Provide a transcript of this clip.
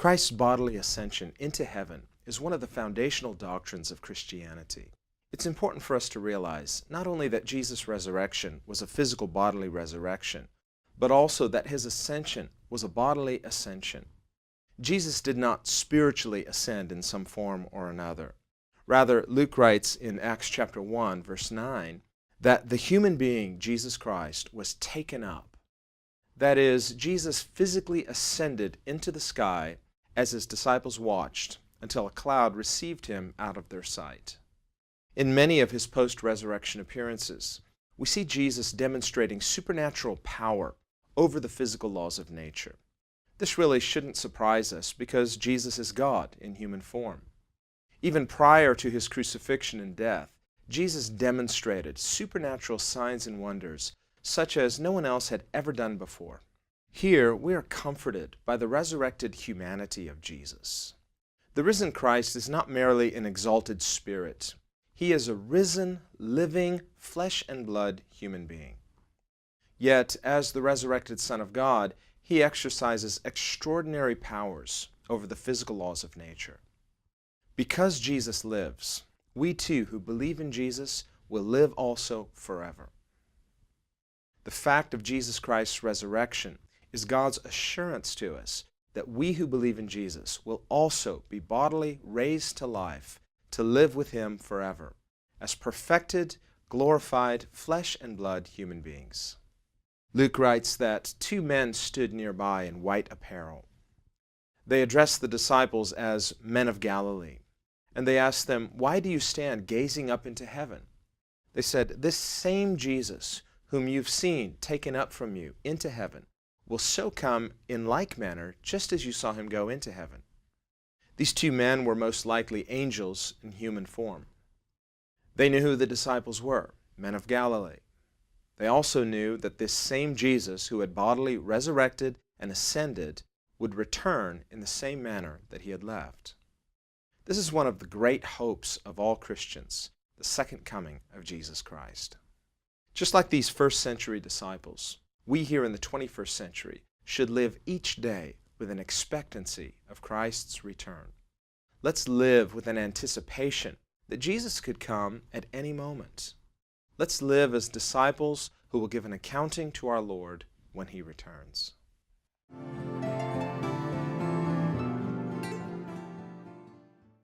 Christ's bodily ascension into heaven is one of the foundational doctrines of Christianity. It's important for us to realize not only that Jesus' resurrection was a physical bodily resurrection, but also that his ascension was a bodily ascension. Jesus did not spiritually ascend in some form or another. Rather, Luke writes in Acts chapter 1, verse 9, that the human being, Jesus Christ, was taken up. That is, Jesus physically ascended into the sky as his disciples watched until a cloud received him out of their sight. In many of his post-resurrection appearances, we see Jesus demonstrating supernatural power over the physical laws of nature. This really shouldn't surprise us because Jesus is God in human form. Even prior to his crucifixion and death, Jesus demonstrated supernatural signs and wonders such as no one else had ever done before. Here we are comforted by the resurrected humanity of Jesus. The risen Christ is not merely an exalted spirit. He is a risen, living, flesh and blood human being. Yet, as the resurrected Son of God, he exercises extraordinary powers over the physical laws of nature. Because Jesus lives, we too who believe in Jesus will live also forever. The fact of Jesus Christ's resurrection is God's assurance to us that we who believe in Jesus will also be bodily raised to life to live with him forever as perfected, glorified, flesh and blood human beings. Luke writes that two men stood nearby in white apparel. They addressed the disciples as men of Galilee, and they asked them, "Why do you stand gazing up into heaven?" They said, "This same Jesus whom you've seen taken up from you into heaven will so come in like manner just as you saw him go into heaven." These two men were most likely angels in human form. They knew who the disciples were, men of Galilee. They also knew that this same Jesus who had bodily resurrected and ascended would return in the same manner that he had left. This is one of the great hopes of all Christians, the second coming of Jesus Christ. Just like these first century disciples, we here in the 21st century should live each day with an expectancy of Christ's return. Let's live with an anticipation that Jesus could come at any moment. Let's live as disciples who will give an accounting to our Lord when he returns.